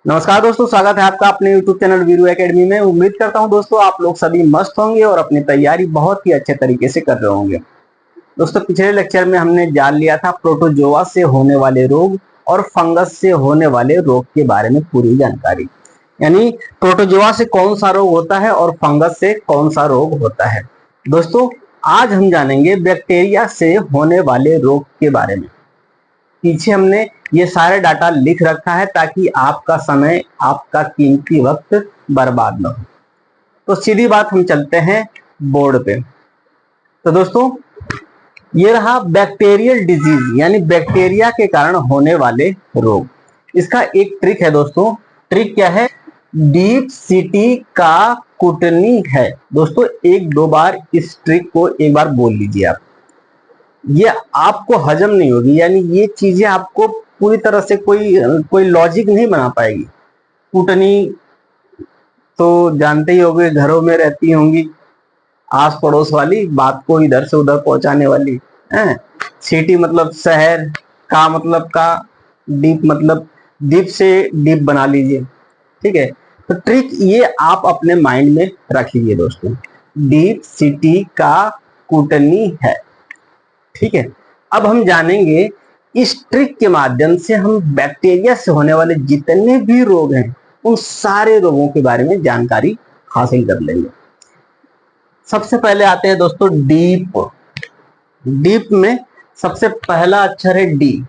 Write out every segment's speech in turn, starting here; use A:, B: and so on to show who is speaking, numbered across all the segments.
A: नमस्कार दोस्तों, स्वागत है आपका अपने YouTube चैनल वीरू एकेडमी में। उम्मीद करता हूं दोस्तों आप लोग सभी मस्त होंगे और अपनी तैयारी बहुत ही अच्छे तरीके से कर रहे होंगे। दोस्तों पिछले लेक्चर में हमने जान लिया था प्रोटोजोआ से होने वाले रोग और फंगस से होने वाले रोग के बारे में पूरी जानकारी, यानी प्रोटोजोआ से कौन सा रोग होता है और फंगस से कौन सा रोग होता है। दोस्तों आज हम जानेंगे बैक्टीरिया से होने वाले रोग के बारे में। पीछे हमने ये सारे डाटा लिख रखा है ताकि आपका समय, आपका कीमती वक्त बर्बाद न हो। तो सीधी बात हम चलते हैं बोर्ड पे। तो दोस्तों ये रहा बैक्टीरियल डिजीज, यानी बैक्टीरिया के कारण होने वाले रोग। इसका एक ट्रिक है दोस्तों। ट्रिक क्या है? डीप सिटी का कुटनी है। दोस्तों एक दो बार इस ट्रिक को एक बार बोल लीजिए आप, ये आपको हजम नहीं होगी, यानी ये चीजें आपको पूरी तरह से कोई लॉजिक नहीं बना पाएगी। कूटनी तो जानते ही होंगे, घरों में रहती होंगी, आस पड़ोस वाली बात को इधर से उधर पहुंचाने वाली है। सिटी मतलब शहर, का मतलब का, डीप मतलब डीप से डीप बना लीजिए। ठीक है, तो ट्रिक ये आप अपने माइंड में रख लीजिए दोस्तों, डीप सिटी का कूटनी है। ठीक है, अब हम जानेंगे इस ट्रिक के माध्यम से हम बैक्टीरिया से होने वाले जितने भी रोग हैं उन सारे रोगों के बारे में जानकारी हासिल कर लेंगे। सबसे पहले आते हैं दोस्तों डीप। डीप में सबसे पहला अक्षर है डी।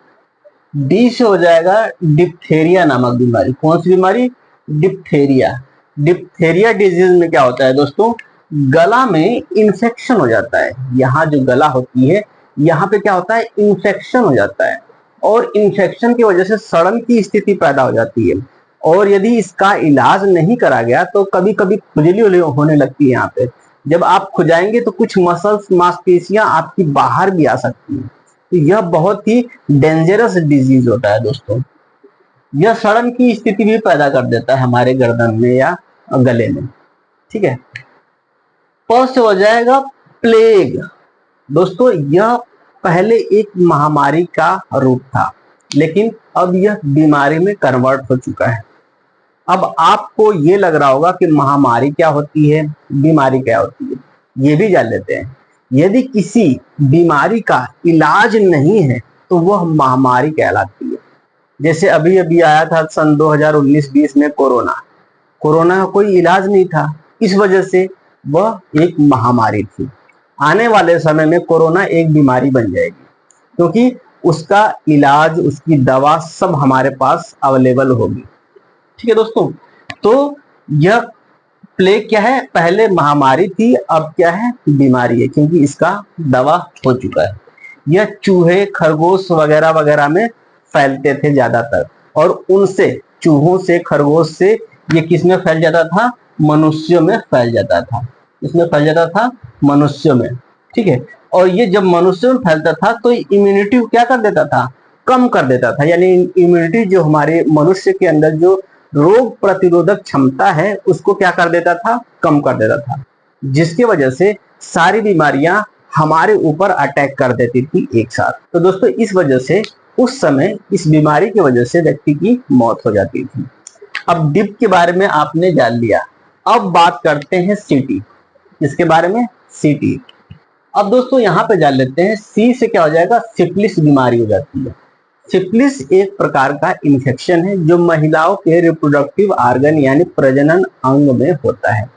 A: डी से हो जाएगा डिप्थेरिया नामक बीमारी। कौन सी बीमारी? डिप्थेरिया। डिप्थेरिया डिजीज में क्या होता है दोस्तों? गला में इंफेक्शन हो जाता है। यहाँ जो गला होती है यहाँ पे क्या होता है? इंफेक्शन हो जाता है, और इंफेक्शन की वजह से सड़न की स्थिति पैदा हो जाती है। और यदि इसका इलाज नहीं करा गया तो कभी कभी खुजली होने लगती है। यहाँ पे जब आप खुजाएंगे तो कुछ मसल्स, मांसपेशियां आपकी बाहर भी आ सकती हैं। तो यह बहुत ही डेंजरस डिजीज होता है दोस्तों। यह सड़न की स्थिति भी पैदा कर देता है हमारे गर्दन में या गले में। ठीक है, प से हो जाएगा प्लेग। दोस्तों यह पहले एक महामारी का रूप था, लेकिन अब यह बीमारी में कन्वर्ट हो चुका है। अब आपको ये लग रहा होगा कि महामारी क्या होती है, बीमारी क्या होती है, ये भी जान लेते हैं। यदि किसी बीमारी का इलाज नहीं है तो वह महामारी कहलाती है। जैसे अभी अभी आया था सन 2019-20 में कोरोना। कोरोना का कोई इलाज नहीं था, इस वजह से वह एक महामारी थी। आने वाले समय में कोरोना एक बीमारी बन जाएगी, क्योंकि उसका इलाज, उसकी दवा सब हमारे पास अवेलेबल होगी। ठीक है दोस्तों, तो यह प्लेग क्या है? पहले महामारी थी, अब क्या है? बीमारी है, क्योंकि इसका दवा हो चुका है। यह चूहे, खरगोश वगैरह वगैरह में फैलते थे ज्यादातर, और उनसे, चूहों से, खरगोश से ये किस में फैल जाता था? मनुष्यों में फैल जाता था। इसमें फैल जाता था मनुष्यों में। ठीक है, और ये जब मनुष्यों में फैलता था तो इम्यूनिटी क्या कर देता था? कम कर देता था। यानी इम्यूनिटी जो हमारे मनुष्य के अंदर जो रोग प्रतिरोधक क्षमता है उसको क्या कर देता था? कम कर देता था, जिसकी वजह से सारी बीमारियां हमारे ऊपर अटैक कर देती थी एक साथ। तो दोस्तों इस वजह से उस समय इस बीमारी की वजह से व्यक्ति की मौत हो जाती थी। अब डिप के बारे में आपने जान लिया, अब बात करते हैं सिटी। इसके बारे में सिटी। अब दोस्तों यहाँ पे जान लेते हैं सी से क्या हो जाएगा? सिफिलिस बीमारी हो जाती है। सिफिलिस एक प्रकार का इन्फेक्शन है जो महिलाओं के रिप्रोडक्टिव ऑर्गन यानी प्रजनन अंग में होता है।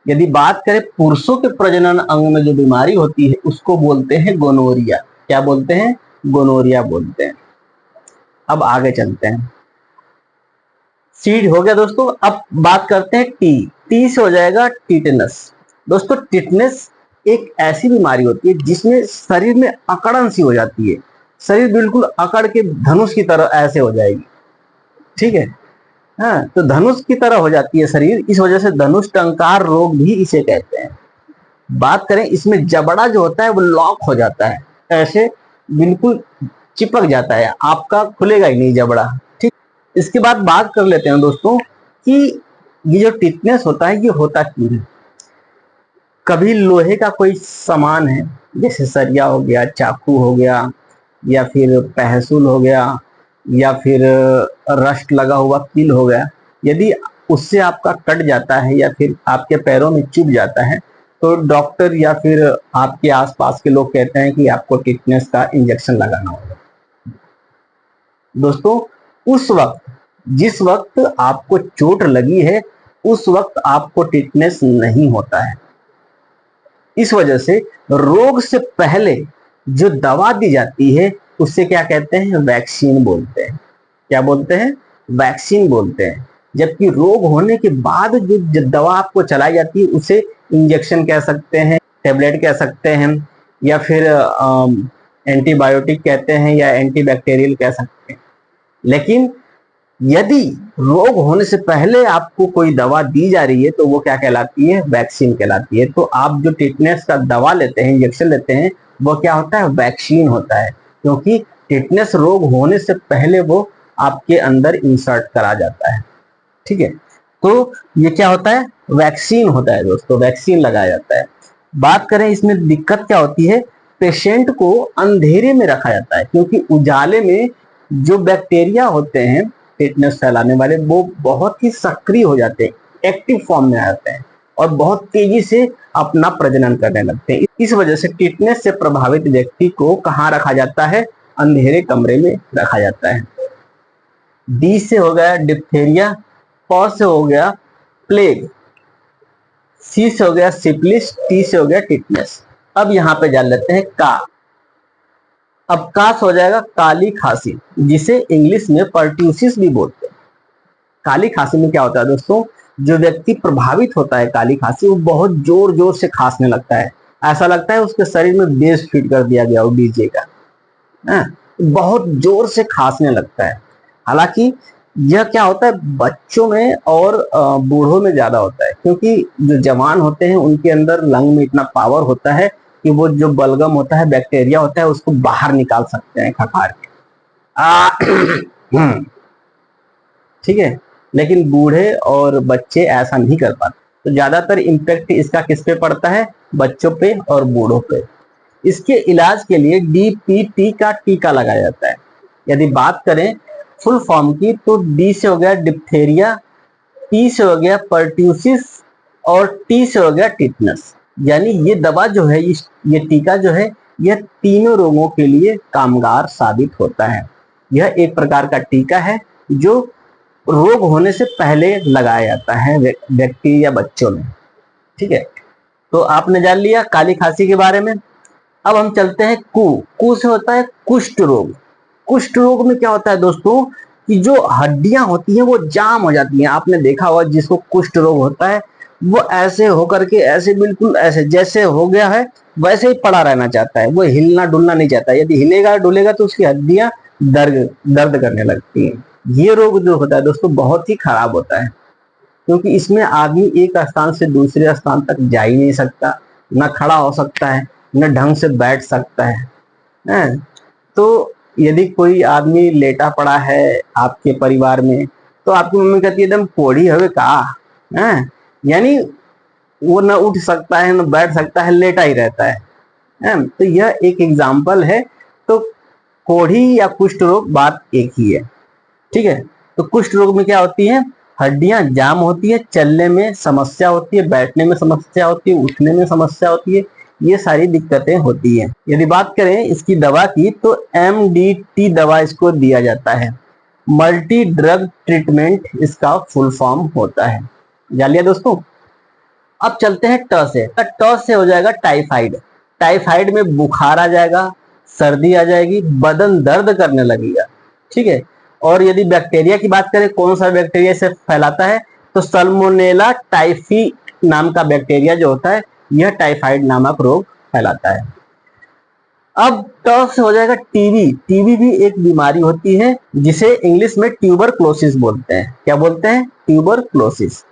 A: यदि बात करें पुरुषों के प्रजनन अंग में जो बीमारी होती है उसको बोलते हैं गोनोरिया। क्या बोलते हैं? गोनोरिया बोलते हैं। अब आगे चलते हैं। सीड हो गया दोस्तों। अब बात करते हैं टी। टी से हो जाएगा टिटनस। दोस्तों टिटनस एक ऐसी बीमारी होती है जिसमें शरीर में अकड़न सी हो जाती है। शरीर बिल्कुल अकड़ के धनुष की तरह ऐसे हो जाएगी। ठीक है, हाँ, तो धनुष की तरह हो जाती है शरीर, इस वजह से धनुष टंकार रोग भी इसे कहते हैं। बात करें इसमें जबड़ा जो होता है वो लॉक हो जाता है, ऐसे बिल्कुल चिपक जाता है, आपका खुलेगा ही नहीं जबड़ा। ठीक, इसके बाद बात कर लेते हैं दोस्तों कि ये जो टिटनेस होता है ये होता क्यों है। कभी लोहे का कोई सामान है, जैसे सरिया हो गया, चाकू हो गया, या फिर पहसुल हो गया, या फिर रस्ट लगा हुआ कील हो गया, यदि उससे आपका कट जाता है या फिर आपके पैरों में चुभ जाता है तो डॉक्टर या फिर आपके आसपास के लोग कहते हैं कि आपको टिटनेस का इंजेक्शन लगाना होगा। दोस्तों, उस वक्त जिस वक्त आपको चोट लगी है उस वक्त आपको टिटनेस नहीं होता है। इस वजह से रोग से पहले जो दवा दी जाती है उससे क्या कहते हैं? वैक्सीन बोलते हैं। क्या बोलते हैं? वैक्सीन बोलते हैं। जबकि रोग होने के बाद जो दवा आपको चलाई जाती है उसे इंजेक्शन कह सकते हैं, टेबलेट कह सकते हैं, या फिर एंटीबायोटिक कहते हैं, या एंटीबैक्टीरियल कह सकते हैं। लेकिन यदि रोग होने से पहले आपको कोई दवा दी जा रही है तो वो क्या कहलाती है? वैक्सीन कहलाती है। तो आप जो टिटनेस का दवा लेते हैं, इंजेक्शन लेते हैं, वो क्या होता है? वैक्सीन होता है, क्योंकि टिटनेस रोग होने से पहले वो आपके अंदर इंसर्ट करा जाता है। ठीक है, तो ये क्या होता है? वैक्सीन होता है दोस्तों, वैक्सीन लगाया जाता है। बात करें इसमें दिक्कत क्या होती है? पेशेंट को अंधेरे में रखा जाता है, क्योंकि उजाले में जो बैक्टीरिया होते हैं टिटनेस फैलाने वाले, वो बहुत ही सक्रिय हो जाते हैं, एक्टिव फॉर्म में आ जाते हैं और बहुत तेजी से अपना प्रजनन करने लगते हैं। इस वजह से टिटनेस से प्रभावित व्यक्ति को कहाँ रखा जाता है? अंधेरे कमरे में रखा जाता है। डी से हो गया डिप्थेरिया, प से हो गया प्लेग, सी से हो गया सिफिलिस, टी से हो गया टिटनेस। अब यहाँ पे जान लेते हैं का। अब का से हो जाएगा काली खांसी, जिसे इंग्लिश में पर्ट्यूसिस भी बोलते हैं। काली खांसी में क्या होता है दोस्तों? जो व्यक्ति प्रभावित होता है काली खांसी, वो बहुत जोर जोर से खांसने लगता है। ऐसा लगता है उसके शरीर में बेस फिट कर दिया गया हो डीजे का, बहुत जोर से खांसने लगता है। हालांकि यह क्या होता है? बच्चों में और बूढ़ों में ज्यादा होता है, क्योंकि जो जवान होते हैं उनके अंदर लंग में इतना पावर होता है कि वो जो बलगम होता है, बैक्टीरिया होता है, उसको बाहर निकाल सकते हैं खखार के। ठीक है, लेकिन बूढ़े और बच्चे ऐसा नहीं कर पाते। तो ज्यादातर इम्पैक्ट इसका किस पे पड़ता है? बच्चों पे और बूढ़ों पे। इसके इलाज के लिए DPT का टीका लगाया जाता है। यदि बात करें फुल फॉर्म की तो डी से हो गया डिप्थेरिया, पी से हो गया पर्ट्यूसिस और टी से हो गया टिटनेस। यानी ये दवा जो है, ये टीका जो है, यह तीनों रोगों के लिए कामगार साबित होता है। यह एक प्रकार का टीका है जो रोग होने से पहले लगाया जाता है व्यक्ति या बच्चों में। ठीक है, तो आपने जान लिया काली खांसी के बारे में। अब हम चलते हैं कू से होता है कुष्ठ रोग। कुष्ठ रोग में क्या होता है दोस्तों? कि जो हड्डियां होती हैं वो जाम हो जाती हैं। आपने देखा होगा जिसको कुष्ठ रोग होता है वो ऐसे होकर के, ऐसे बिल्कुल ऐसे जैसे हो गया है वैसे ही पड़ा रहना चाहता है, वो हिलना डुलना नहीं चाहता। यदि हिलेगा डुलेगा तो उसकी हड्डियां दर्द करने लगती हैं। ये रोग जो होता है दोस्तों बहुत ही खराब होता है, क्योंकि इसमें आदमी एक स्थान से दूसरे स्थान तक जा ही नहीं सकता, न खड़ा हो सकता है, न ढंग से बैठ सकता है। तो यदि कोई आदमी लेटा पड़ा है आपके परिवार में तो आपकी मम्मी कहती है एकदम कोढ़ी हवे का है, यानी वो न उठ सकता है न बैठ सकता है, लेटा ही रहता है। तो यह एक एग्जाम्पल है। तो कोढ़ी या कुष्ठ रोग बात एक ही है। ठीक है, तो कुष्ठ रोग में क्या होती है? हड्डियां जाम होती है, चलने में समस्या होती है, बैठने में समस्या होती है, उठने में समस्या होती है, ये सारी दिक्कतें होती हैं। यदि बात करें इसकी दवा की तो MDT दवा इसको दिया जाता है, मल्टी ड्रग ट्रीटमेंट इसका फुल फॉर्म होता है। जान लिया दोस्तों। अब चलते हैं ट से। ट से हो जाएगा टाइफाइड। टाइफाइड में बुखार आ जाएगा, सर्दी आ जाएगी, बदन दर्द करने लगेगा। ठीक है, और यदि बैक्टीरिया की बात करें कौन सा बैक्टीरिया इसे फैलाता है तो सल्मोनेला टाइफी नाम का बैक्टीरिया जो होता है यह टाइफाइड नामक रोग फैलाता है। अब ट से हो जाएगा टीबी। टीबी भी एक बीमारी होती है जिसे इंग्लिश में ट्यूबरक्लोसिस बोलते हैं। क्या बोलते हैं? ट्यूबरक्लोसिस।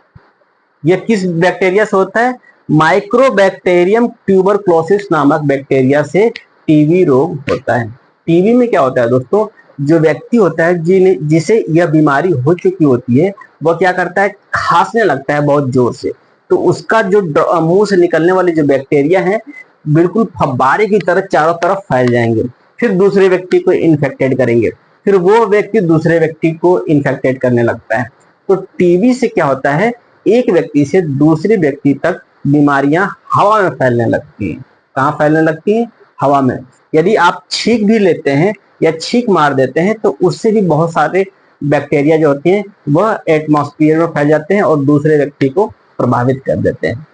A: यह किस बैक्टीरिया से होता है? माइक्रोबैक्टीरियम ट्यूबरक्लोसिस नामक बैक्टीरिया से टीबी रोग होता है। टीबी में क्या होता है दोस्तों? जो व्यक्ति होता है जिसे यह बीमारी हो चुकी होती है वह क्या करता है? खांसने लगता है बहुत जोर से। तो उसका जो मुंह से निकलने वाले जो बैक्टीरिया है बिल्कुल फब्बारे की तरह चारों तरफ फैल जाएंगे, फिर दूसरे व्यक्ति को इन्फेक्टेड करेंगे। फिर वो व्यक्ति दूसरे व्यक्ति को इन्फेक्टेड करने लगता है। तो टीबी से क्या होता है, एक व्यक्ति से दूसरे व्यक्ति तक बीमारियां हवा में फैलने लगती हैं। कहाँ फैलने लगती हैं? हवा में। यदि आप छींक भी लेते हैं या छींक मार देते हैं तो उससे भी बहुत सारे बैक्टीरिया जो होते हैं वह एटमॉस्फेयर में फैल जाते हैं और दूसरे व्यक्ति को प्रभावित कर देते हैं।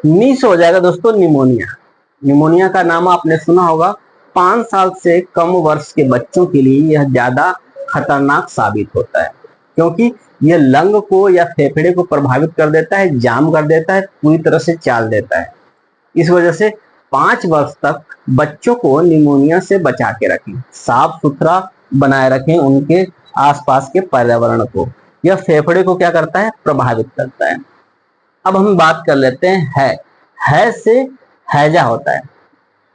A: नी से हो जाएगा दोस्तों निमोनिया। निमोनिया का नाम आपने सुना होगा। 5 साल से कम वर्ष के बच्चों के लिए यह ज्यादा खतरनाक साबित होता है, क्योंकि यह लंग को या फेफड़े को प्रभावित कर देता है, जाम कर देता है, पूरी तरह से चाल देता है। इस वजह से 5 वर्ष तक बच्चों को निमोनिया से बचा के रखें, साफ सुथरा बनाए रखें उनके आसपास के पर्यावरण को। यह फेफड़े को क्या करता है? प्रभावित करता है। अब हम बात कर लेते हैं है से हैजा होता है।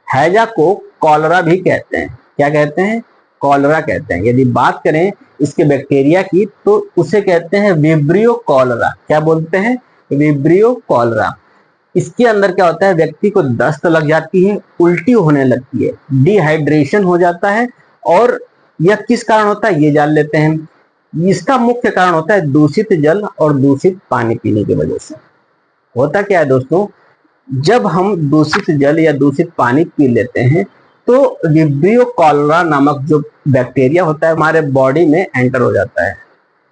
A: हैजा को कॉलरा भी कहते हैं। क्या कहते हैं? कॉलरा कहते हैं। यदि बात करें इसके बैक्टीरिया की तो उसे कहते हैं विब्रियो कॉलरा। क्या बोलते हैं? Vibrio cholera. इसके अंदर क्या होता है, व्यक्ति को दस्त लग जाती है, उल्टी होने लगती है, डिहाइड्रेशन हो जाता है। और यह किस कारण होता है ये जान लेते हैं। इसका मुख्य कारण होता है दूषित जल और दूषित पानी पीने की वजह से। होता क्या है दोस्तों, जब हम दूषित जल या दूषित पानी पी लेते हैं तो विब्रियो कॉलरा नामक जो बैक्टीरिया होता है हमारे बॉडी में एंटर हो जाता है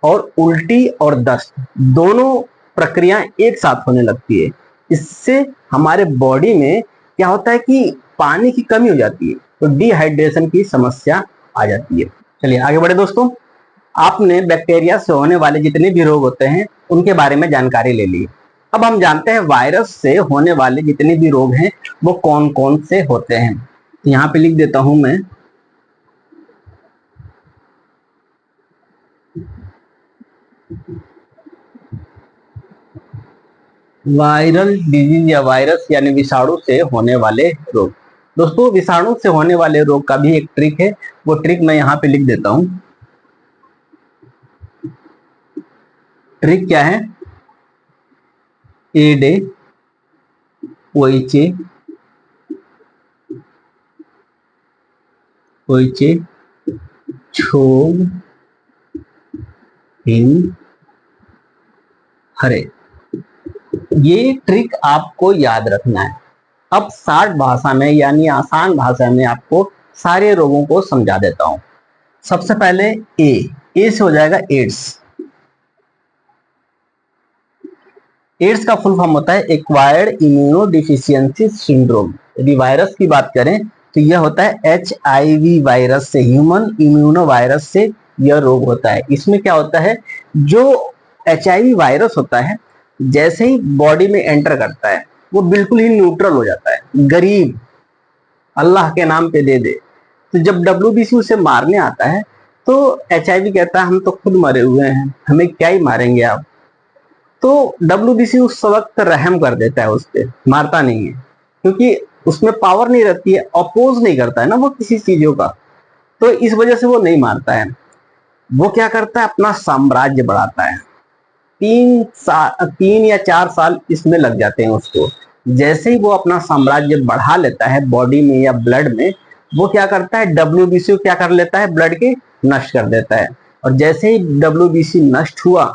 A: और उल्टी और दस्त दोनों प्रक्रिया एक साथ होने लगती है। इससे हमारे बॉडी में क्या होता है कि पानी की कमी हो जाती है, तो डिहाइड्रेशन की समस्या आ जाती है। चलिए आगे बढ़े दोस्तों। आपने बैक्टीरिया से होने वाले जितने भी रोग होते हैं उनके बारे में जानकारी ले ली। अब हम जानते हैं वायरस से होने वाले जितने भी रोग हैं वो कौन कौन से होते हैं। यहाँ पे लिख देता हूं मैं। वायरल डिजीज या वायरस यानी विषाणु से होने वाले रोग। दोस्तों विषाणु से होने वाले रोग का भी एक ट्रिक है, वो ट्रिक मैं यहाँ पे लिख देता हूं। ट्रिक क्या है? एडे पोइचे पोइचे छोग हिंग हरे। ये ट्रिक आपको याद रखना है। अब शार्ट भाषा में यानी आसान भाषा में आपको सारे रोगों को समझा देता हूं। सबसे पहले ए से हो जाएगा एड्स। एड्स का फुल फॉर्म होता है एक्वायर्ड इम्यूनो डिफिशियंसी सिंड्रोम। यदि वायरस की बात करें तो यह होता है HIV वायरस से, ह्यूमन इम्यूनो वायरस से यह रोग होता है। इसमें क्या होता है, जो HIV वायरस होता है जैसे ही बॉडी में एंटर करता है वो बिल्कुल ही न्यूट्रल हो जाता है, गरीब अल्लाह के नाम पे दे दे। तो जब WBC उसे मारने आता है तो HIV कहता है हम तो खुद मरे हुए हैं, हमें क्या ही मारेंगे आप। तो WBC उस वक्त रहम कर देता है, उस पर मारता नहीं है, क्योंकि उसमें पावर नहीं रहती है, अपोज नहीं करता है ना वो किसी चीजों का, तो इस वजह से वो नहीं मारता है। वो क्या करता है, अपना साम्राज्य बढ़ाता है। 3 या 4 साल इसमें लग जाते हैं उसको। जैसे ही वो अपना साम्राज्य बढ़ा लेता है बॉडी में या ब्लड में, वो क्या करता है, WBC को क्या कर लेता है, ब्लड के नष्ट कर देता है। और जैसे ही WBC नष्ट हुआ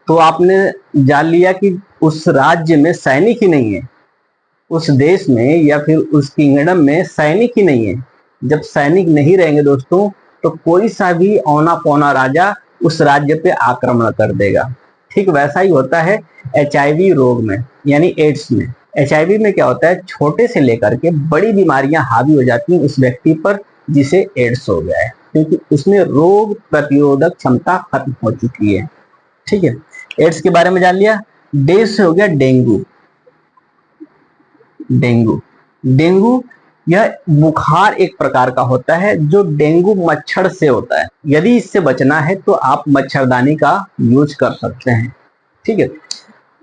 A: तो आपने जान लिया कि उस राज्य में सैनिक ही नहीं है, उस देश में या फिर उस किंगडम में सैनिक ही नहीं है। जब सैनिक नहीं रहेंगे दोस्तों तो कोई सा भी औना पौना राजा उस राज्य पे आक्रमण कर देगा। ठीक वैसा ही होता है HIV रोग में यानी एड्स में। HIV में क्या होता है, छोटे से लेकर के बड़ी बीमारियां हावी हो जाती हैं उस व्यक्ति पर जिसे एड्स हो गया है, क्योंकि उसमें रोग प्रतिरोधक क्षमता खत्म हो चुकी है। ठीक है, एड्स के बारे में जान लिया। डे से हो गया डेंगू। डेंगू यह बुखार एक प्रकार का होता है जो डेंगू मच्छर से होता है। यदि इससे बचना है तो आप मच्छरदानी का यूज कर सकते हैं। ठीक है,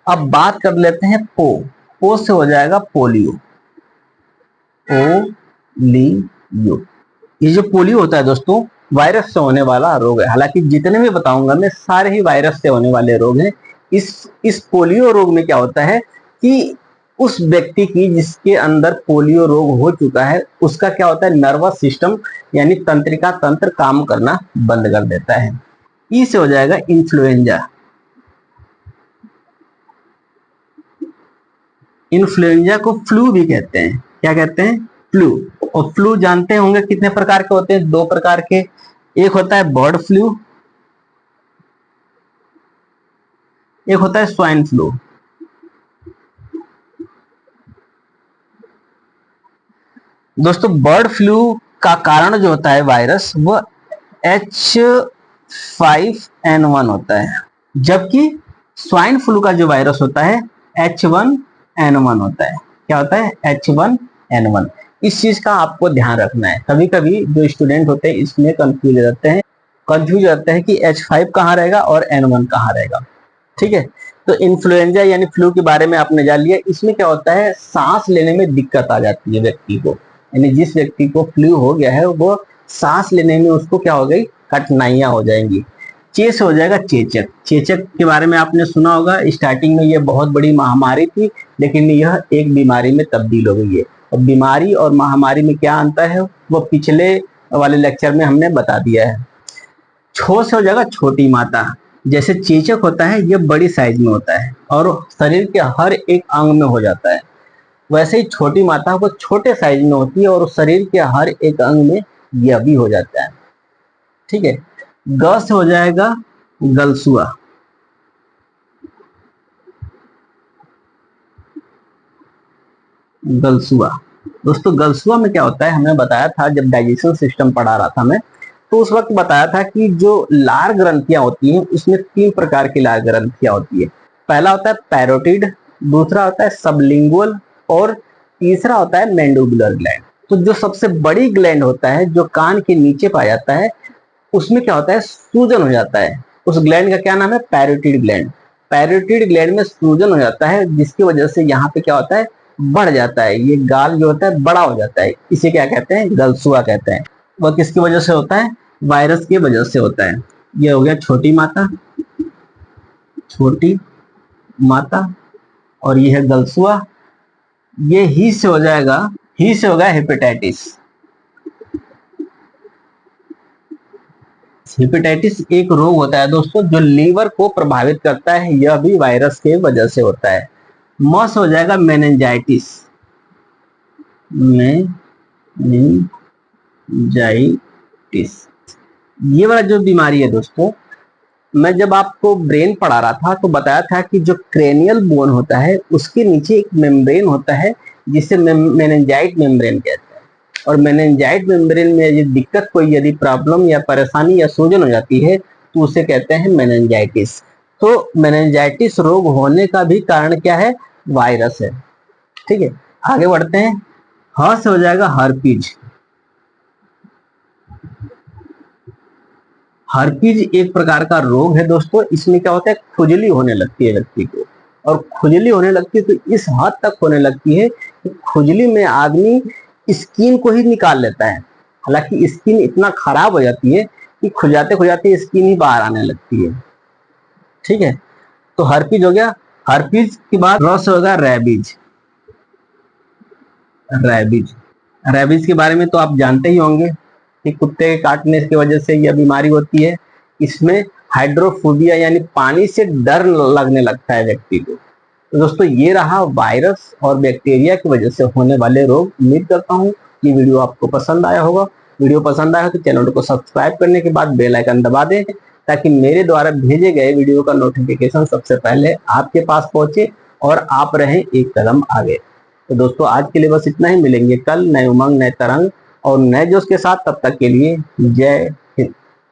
A: अब बात कर लेते हैं पो से हो जाएगा पोलियो। ये जो पोलियो होता है दोस्तों वायरस से होने वाला रोग है। हालांकि जितने भी बताऊंगा मैं सारे ही वायरस से होने वाले रोग हैं। इस पोलियो रोग में क्या होता है कि उस व्यक्ति की जिसके अंदर पोलियो रोग हो चुका है उसका क्या होता है, नर्वस सिस्टम यानी तंत्रिका तंत्र काम करना बंद कर देता है। ई से हो जाएगा इन्फ्लुएंजा। इन्फ्लुएंजा को फ्लू भी कहते हैं। क्या कहते हैं? फ्लू। और फ्लू जानते होंगे कितने प्रकार के होते हैं? 2 प्रकार के। एक होता है बर्ड फ्लू, एक होता है स्वाइन फ्लू। दोस्तों बर्ड फ्लू का कारण जो होता है वायरस वो H5N1 होता है, जबकि स्वाइन फ्लू का जो वायरस होता है H1N1 होता है। क्या होता है? H1N1। इस चीज का आपको ध्यान रखना है। कभी कभी जो स्टूडेंट होते हैं इसमें कंफ्यूज रहते हैं कि H5 कहाँ रहेगा और N1 कहाँ रहेगा। ठीक है, तो इन्फ्लुएंजा यानी फ्लू के बारे में आपने जान लिया। इसमें क्या होता है, सांस लेने में दिक्कत आ जाती है व्यक्ति को, यानी जिस व्यक्ति को फ्लू हो गया है वो सांस लेने में उसको क्या हो गई, कठिनाइयां हो जाएंगी। चेस हो जाएगा चेचक। चेचक के बारे में आपने सुना होगा, स्टार्टिंग में यह बहुत बड़ी महामारी थी लेकिन यह एक बीमारी में तब्दील हो गई है। और बीमारी और महामारी में क्या अंतर है वो पिछले वाले लेक्चर में हमने बता दिया है। छो से हो जाएगा छोटी माता। जैसे चेचक होता है यह बड़ी साइज में होता है और शरीर के हर एक अंग में हो जाता है, वैसे ही छोटी माता वो छोटे साइज में होती है और शरीर के हर एक अंग में यह भी हो जाता है। ठीक है, ग से हो जाएगा गलसुआ। गलसुआ दोस्तों, गलसुआ में क्या होता है, हमें बताया था जब डाइजेशन सिस्टम पढ़ा रहा था मैं, तो उस वक्त बताया था कि जो लार ग्रंथियां होती हैं उसमें 3 प्रकार की लार ग्रंथियां होती है। पहला होता है पैरोटिड, दूसरा होता है सबलिंगुअल और तीसरा होता है मैंडिबुलर ग्लैंड। तो जो सबसे बड़ी ग्लैंड होता है जो कान के नीचे पाया जाता है उसमें क्या होता है, सूजन हो जाता है। उस ग्लैंड का क्या नाम है, पैरोटिड ग्लैंड। पैरोटिड ग्लैंड में सूजन हो जाता है जिसकी वजह से यहाँ पे क्या होता है, बढ़ जाता है, ये गाल जो होता है बड़ा हो जाता है, इसे क्या कहते हैं, गलसुआ कहते हैं। वह किसकी वजह से होता है, वायरस की वजह से होता है। ये हो गया छोटी माता, छोटी माता, और ये है गलसुआ। ये ही से हो जाएगा, ही से होगा हेपेटाइटिस। हेपेटाइटिस एक रोग होता है दोस्तों जो लीवर को प्रभावित करता है, यह भी वायरस के वजह से होता है। म से हो जाएगा मेनिंजाइटिस। ये वाला जो बीमारी है दोस्तों, मैं जब आपको ब्रेन पढ़ा रहा था तो बताया था कि जो क्रेनियल बोन होता है उसके नीचे एक मेम्ब्रेन होता है जिसे मेनिंजाइट मेम्ब्रेन कहते हैं। और मेनिंजाइट मेम्ब्रेन में यदि दिक्कत, कोई यदि प्रॉब्लम या परेशानी या सूजन हो जाती है तो उसे कहते हैं मेनिंजाइटिस। तो मेनिंजाइटिस रोग होने का भी कारण क्या है, वायरस है। ठीक है, आगे बढ़ते हैं। ह से हो जाएगा हर्पीज। हर्पीज एक प्रकार का रोग है दोस्तों। इसमें क्या होता है, खुजली होने लगती है व्यक्ति को, और खुजली होने लगती है तो इस हद तक होने लगती है कि खुजली में आदमी स्किन को ही निकाल लेता है। हालांकि स्किन इतना खराब हो जाती है कि खुजाते खुजाते स्किन ही बाहर आने लगती है। ठीक है, तो हर्पीज हो गया। हर्पीज के बाद रस होगा रैबीज। रैबीज, रैबीज के बारे में तो आप जानते ही होंगे कि कुत्ते के काटने की वजह से यह बीमारी होती है। इसमें हाइड्रोफोबिया यानी पानी से डर लगने लगता है व्यक्ति को। तो दोस्तों ये रहा वायरस और बैक्टीरिया की वजह से होने वाले रोग। उम्मीद करता हूँ कि वीडियो आपको पसंद आया होगा। वीडियो पसंद आया तो चैनल को सब्सक्राइब करने के बाद बेल आइकन दबा दें ताकि मेरे द्वारा भेजे गए वीडियो का नोटिफिकेशन सबसे पहले आपके पास पहुंचे और आप रहें एक कदम आगे। तो दोस्तों आज के लिए बस इतना ही। मिलेंगे कल नए उमंग, नए तरंग और नए जोश के साथ। तब तक के लिए जय